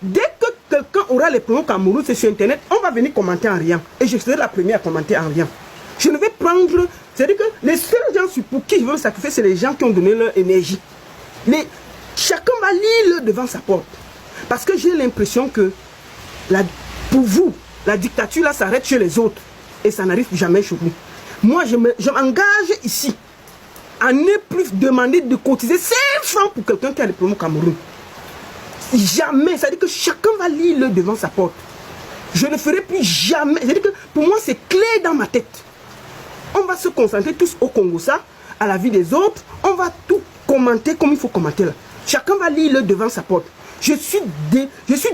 dès que quelqu'un aura les problèmes au Cameroun, c'est sur Internet, on va venir commenter en rien. Et je serai la première à commenter en rien. Je ne vais prendre... C'est-à-dire que les seuls gens pour qui je veux me sacrifier, c'est les gens qui ont donné leur énergie. Chacun va lire devant sa porte. Parce que j'ai l'impression que, pour vous, la dictature là s'arrête chez les autres. Et ça n'arrive jamais chez vous. Moi, je m'engage ici à ne plus demander de cotiser 5 francs pour quelqu'un qui a des problèmes au Cameroun. Jamais. C'est-à-dire que chacun va lire devant sa porte. Je ne ferai plus jamais. C'est-à-dire que pour moi, c'est clair dans ma tête. On va se concentrer tous au Congo, ça, à la vie des autres. On va tout commenter comme il faut commenter là. Chacun va lire devant sa porte. Je suis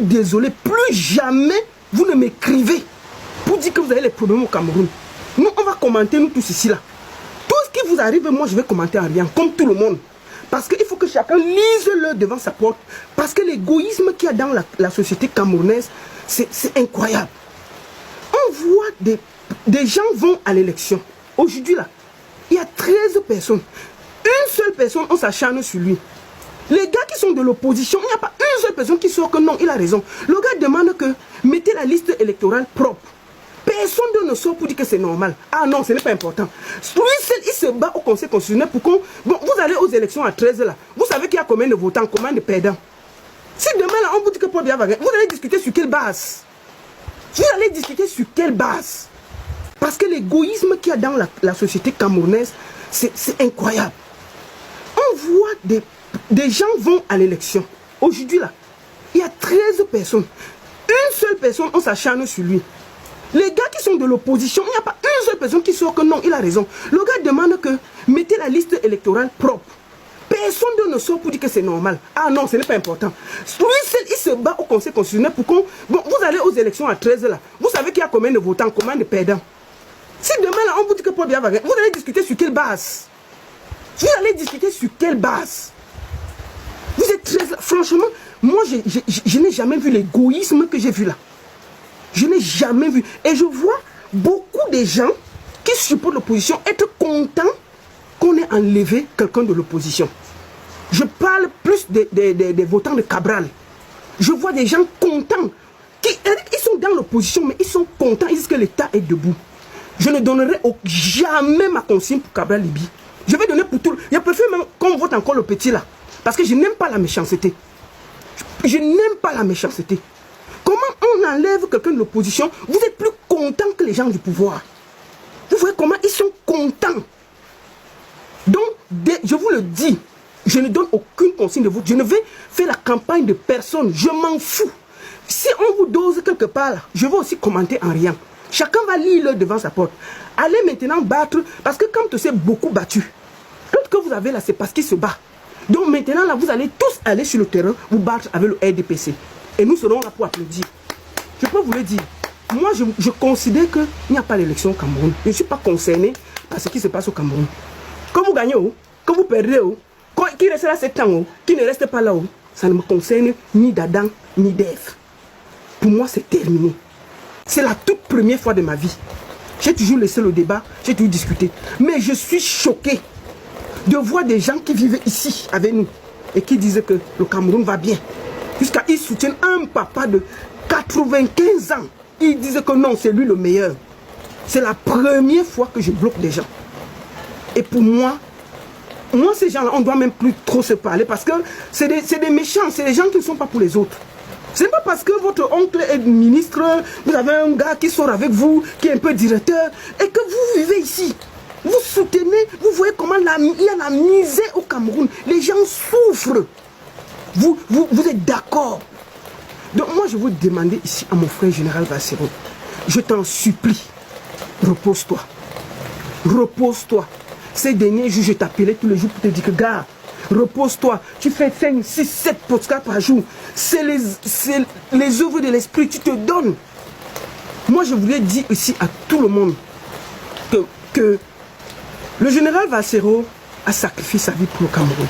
désolé. Plus jamais vous ne m'écrivez pour dire que vous avez les problèmes au Cameroun. Nous, on va commenter, nous tous ici là. Tout ce qui vous arrive, moi, je vais commenter en rien, comme tout le monde. Parce qu'il faut que chacun lise devant sa porte. Parce que l'égoïsme qu'il y a dans la société camerounaise, c'est incroyable. On voit des gens vont à l'élection. Aujourd'hui, là, il y a 13 personnes. Une seule personne, on s'acharne sur lui. Les gars qui sont de l'opposition, il n'y a pas une seule personne qui sort que non, il a raison. Le gars demande que mettez la liste électorale propre. Personne ne sort pour dire que c'est normal. Ah non, ce n'est pas important. Lui seul, il se bat au Conseil constitutionnel pour qu'on... Bon, vous allez aux élections à 13 là. Vous savez qu'il y a combien de votants, combien de perdants. Si demain là, on vous dit que Paul Biya va gagner, vous allez discuter sur quelle base? Vous allez discuter sur quelle base? Parce que l'égoïsme qu'il y a dans la société camerounaise, c'est incroyable. On voit des gens vont à l'élection. Aujourd'hui là, il y a 13 personnes. Une seule personne, on s'acharne sur lui. Les gars qui sont de l'opposition, il n'y a pas une seule personne qui sort que non, il a raison. Le gars demande que mettez la liste électorale propre. Personne ne sort pour dire que c'est normal. Ah non, ce n'est pas important. Lui seul, il se bat au Conseil constitutionnel pour qu'on... Bon, vous allez aux élections à 13 là. Vous savez qu'il y a combien de votants, combien de perdants. Si demain là, on vous dit que Paul Biya va gagner, vous allez discuter sur quelle base? Vous allez discuter sur quelle base? Vous êtes très... Franchement, moi, je n'ai jamais vu l'égoïsme que j'ai vu là. Je n'ai jamais vu. Et je vois beaucoup de gens qui supportent l'opposition être contents qu'on ait enlevé quelqu'un de l'opposition. Je parle plus des votants de Cabral. Je vois des gens contents. Ils sont dans l'opposition, mais ils sont contents. Ils disent que l'État est debout. Je ne donnerai jamais ma consigne pour Cabral Libye. Je vais donner pour tout. Je préfère même qu'on vote encore le petit là. Parce que je n'aime pas la méchanceté. Je n'aime pas la méchanceté. Comment on enlève quelqu'un de l'opposition? Vous êtes plus content que les gens du pouvoir. Vous voyez comment ils sont contents. Donc, je vous le dis, je ne donne aucune consigne de vote. Je ne vais faire la campagne de personne. Je m'en fous. Si on vous dose quelque part, je vais aussi commenter en rien. Chacun va lire devant sa porte. Allez maintenant battre, parce que quand tu sais beaucoup battu, tout ce que vous avez là, c'est parce qu'il se bat. Donc maintenant, là, vous allez tous aller sur le terrain, vous battre avec le RDPC. Et nous serons là pour applaudir. Je peux vous le dire. Moi, je considère qu'il n'y a pas d'élection au Cameroun. Je ne suis pas concerné par ce qui se passe au Cameroun. Quand vous gagnez, quand vous perdez, qui reste là 7 ans, qui ne reste pas là, ça ne me concerne ni d'Adam, ni d'Ève. Pour moi, c'est terminé. C'est la toute première fois de ma vie. J'ai toujours laissé le débat, j'ai toujours discuté. Mais je suis choqué de voir des gens qui vivent ici avec nous et qui disent que le Cameroun va bien. Jusqu'à ils soutiennent un papa de 95 ans. Ils disent que non, c'est lui le meilleur. C'est la première fois que je bloque des gens. Et pour moi, ces gens-là, on ne doit même plus trop se parler parce que c'est des méchants, c'est des gens qui ne sont pas pour les autres. Ce n'est pas parce que votre oncle est ministre, vous avez un gars qui sort avec vous, qui est un peu directeur, et que vous vivez ici. Vous soutenez, vous voyez comment il y a la misère au Cameroun. Les gens souffrent. Vous êtes d'accord. Donc moi, je veux demander ici à mon frère général Vassero, je t'en supplie, repose-toi. Repose-toi. Ces derniers jours, je t'appelais tous les jours pour te dire que, gars, repose-toi. Tu fais 5, 6, 7 podcasts par jour. C'est les œuvres de l'esprit, tu te donnes. Moi, je voulais dire ici à tout le monde que le général Vassero a sacrifié sa vie pour le Cameroun.